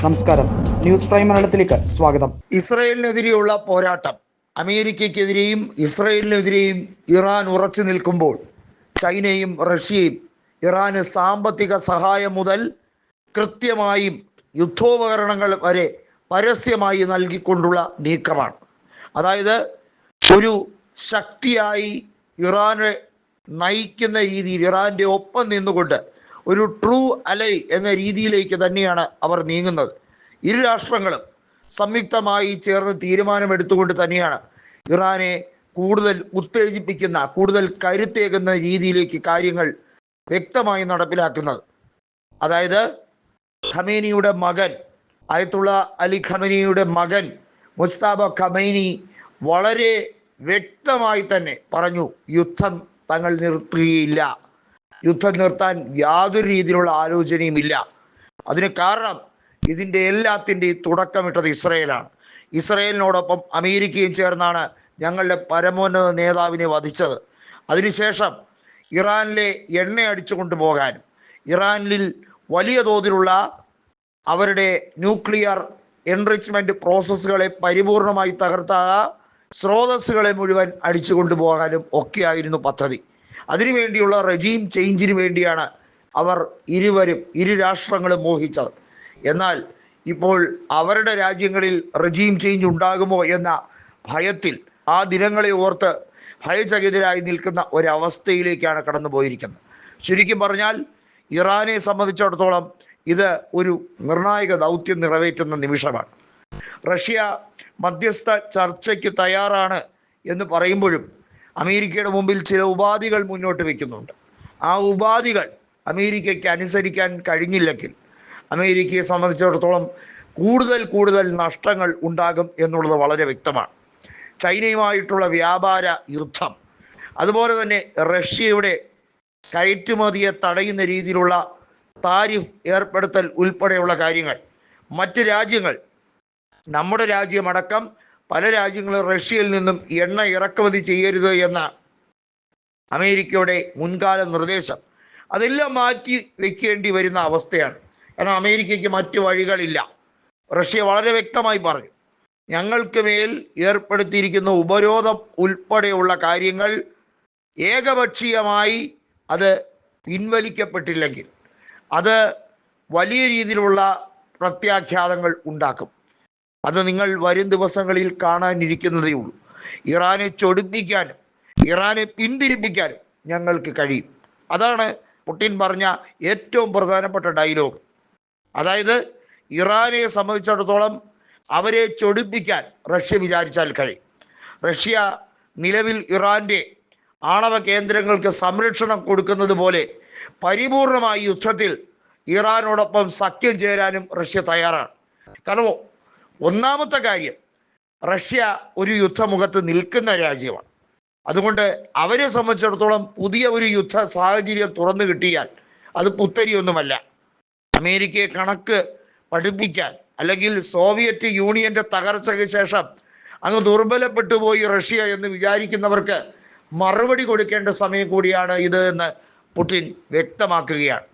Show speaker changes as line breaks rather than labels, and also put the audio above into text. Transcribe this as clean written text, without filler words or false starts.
നമസ്കാരം, news prime മലയാളത്തിലേക്ക് സ്വാഗതം.
ഇസ്രയേലിനെതിരെയുള്ള പോരാട്ടം, അമേരിക്കയ്ക്കെതിരെയും ഇസ്രയേലിനെതിരെയും ഇറാൻ ഉറച്ചു നിൽക്കുമ്പോൾ ചൈനയും റഷ്യയും ഇറാന് സാമ്പത്തിക സഹായം മുതൽ കൃത്യമായും യുദ്ധോപകരണങ്ങൾ വരെ പരസ്യമായി നൽകിക്കൊണ്ടുള്ള നീക്കമാണ്. അതായത് ഒരു ശക്തിയായി ഇറാനെ നയിക്കുന്ന രീതിയിൽ, ഇറാൻ്റെ ഒപ്പം നിന്നുകൊണ്ട് ഒരു ട്രൂ അലൈ എന്ന രീതിയിലേക്ക് തന്നെയാണ് അവർ നീങ്ങുന്നത്. ഇരു രാഷ്ട്രങ്ങളും സംയുക്തമായി ചേർന്ന് തീരുമാനമെടുത്തുകൊണ്ട് തന്നെയാണ് ഇറാനെ കൂടുതൽ ഉത്തേജിപ്പിക്കുന്ന, കൂടുതൽ കരുത്തേകുന്ന രീതിയിലേക്ക് കാര്യങ്ങൾ വ്യക്തമായി നടപ്പിലാക്കുന്നത്. അതായത് ഖമേനിയുടെ മകൻ, ആയത്തുള്ള അലി ഖമേനിയുടെ മകൻ മുസ്താബ ഖമേനി വളരെ വ്യക്തമായി തന്നെ പറഞ്ഞു, യുദ്ധം തങ്ങൾ നിർത്തുകയില്ല, യുദ്ധം നിർത്താൻ യാതൊരു രീതിയിലുള്ള ആലോചനയുമില്ല. അതിന് കാരണം ഇതിൻ്റെ എല്ലാത്തിൻ്റെയും തുടക്കമിട്ടത് ഇസ്രയേലാണ്. ഇസ്രയേലിനോടൊപ്പം അമേരിക്കയും ചേർന്നാണ് ഞങ്ങളുടെ പരമോന്നത നേതാവിനെ വധിച്ചത്. അതിനുശേഷം ഇറാനിലെ എണ്ണ അടിച്ചു കൊണ്ടുപോകാനും ഇറാനിൽ വലിയ തോതിലുള്ള അവരുടെ ന്യൂക്ലിയർ എൻറിച്ച്മെൻറ്റ് പ്രോസസ്സുകളെ പരിപൂർണമായി തകർത്ത സ്രോതസ്സുകളെ മുഴുവൻ അടിച്ചു കൊണ്ടുപോകാനും ഒക്കെയായിരുന്നു പദ്ധതി. അതിനുവേണ്ടിയുള്ള റെജീം ചേഞ്ചിന് വേണ്ടിയാണ് അവർ ഇരു രാഷ്ട്രങ്ങളും മോഹിച്ചത്. എന്നാൽ ഇപ്പോൾ അവരുടെ രാജ്യങ്ങളിൽ റെജീം ചേഞ്ച് ഉണ്ടാകുമോ എന്ന ഭയത്തിൽ, ആ ദിനങ്ങളെ ഓർത്ത് ഭയചകിതരായി നിൽക്കുന്ന ഒരവസ്ഥയിലേക്കാണ് കടന്നു പോയിരിക്കുന്നത്. ചുരുക്കി പറഞ്ഞാൽ ഇറാനെ സംബന്ധിച്ചിടത്തോളം ഇത് ഒരു നിർണായക ദൗത്യം നിറവേറ്റുന്ന നിമിഷമാണ്. റഷ്യ മധ്യസ്ഥ ചർച്ചയ്ക്ക് തയ്യാറാണ് എന്ന് പറയുമ്പോഴും അമേരിക്കയുടെ മുമ്പിൽ ചില ഉപാധികൾ മുന്നോട്ട് വയ്ക്കുന്നുണ്ട്. ആ ഉപാധികൾ അമേരിക്കയ്ക്ക് അനുസരിക്കാൻ കഴിഞ്ഞില്ലെങ്കിൽ അമേരിക്കയെ സംബന്ധിച്ചിടത്തോളം കൂടുതൽ നഷ്ടങ്ങൾ ഉണ്ടാകും എന്നുള്ളത് വളരെ വ്യക്തമാണ്. ചൈനയുമായിട്ടുള്ള വ്യാപാര യുദ്ധം, അതുപോലെ തന്നെ റഷ്യയുടെ കയറ്റുമതിയെ തടയുന്ന രീതിയിലുള്ള താരിഫ് ഏർപ്പെടുത്തൽ ഉൾപ്പെടെയുള്ള കാര്യങ്ങൾ, മറ്റ് രാജ്യങ്ങൾ, നമ്മുടെ രാജ്യമടക്കം പല രാജ്യങ്ങളും റഷ്യയിൽ നിന്നും എണ്ണ ഇറക്കുമതി ചെയ്യരുത് എന്ന അമേരിക്കയുടെ മുൻകാല നിർദ്ദേശം, അതെല്ലാം മാറ്റി വയ്ക്കേണ്ടി വരുന്ന അവസ്ഥയാണ്. കാരണം അമേരിക്കയ്ക്ക് മറ്റു വഴികളില്ല. റഷ്യ വളരെ വ്യക്തമായി പറഞ്ഞു, ഞങ്ങൾക്ക് മേൽ ഏർപ്പെടുത്തിയിരിക്കുന്ന ഉപരോധം ഉൾപ്പെടെയുള്ള കാര്യങ്ങൾ ഏകപക്ഷീയമായി അത് പിൻവലിക്കപ്പെട്ടില്ലെങ്കിൽ അത് വലിയ രീതിയിലുള്ള പ്രത്യാഘാതങ്ങൾ ഉണ്ടാക്കും. അത് നിങ്ങൾ വരും ദിവസങ്ങളിൽ കാണാനിരിക്കുന്നതേ ഉള്ളൂ. ഇറാനെ ചൊടിപ്പിക്കാനും ഇറാനെ പിന്തിരിപ്പിക്കാനും ഞങ്ങൾക്ക് കഴിയും. അതാണ് പുടിൻ പറഞ്ഞ ഏറ്റവും പ്രധാനപ്പെട്ട ഡയലോഗ്. അതായത് ഇറാനെ സംബന്ധിച്ചിടത്തോളം അവരെ ചൊടിപ്പിക്കാൻ റഷ്യ വിചാരിച്ചാൽ കഴിയും. റഷ്യ നിലവിൽ ഇറാൻ്റെ ആണവ കേന്ദ്രങ്ങൾക്ക് സംരക്ഷണം കൊടുക്കുന്നത് പോലെ പരിപൂർണമായി യുദ്ധത്തിൽ ഇറാനോടൊപ്പം സഖ്യം ചേരാനും റഷ്യ തയ്യാറാണ്. കാരണം ഒന്നാമത്തെ കാര്യം, റഷ്യ ഒരു യുദ്ധമുഖത്ത് നിൽക്കുന്ന രാജ്യമാണ്. അതുകൊണ്ട് അവരെ സംബന്ധിച്ചിടത്തോളം പുതിയ ഒരു യുദ്ധ സാഹചര്യം തുറന്നു കിട്ടിയാൽ അത് പുത്തരിയൊന്നുമല്ല. അമേരിക്കയെ കണക്ക് പഠിപ്പിക്കാൻ, അല്ലെങ്കിൽ സോവിയറ്റ് യൂണിയൻ്റെ തകർച്ചയ്ക്ക് ശേഷം അങ്ങ് ദുർബലപ്പെട്ടു പോയി റഷ്യ എന്ന് വിചാരിക്കുന്നവർക്ക് മറുപടി കൊടുക്കേണ്ട സമയം കൂടിയാണ് ഇത് എന്ന് പുടിൻ വ്യക്തമാക്കുകയാണ്.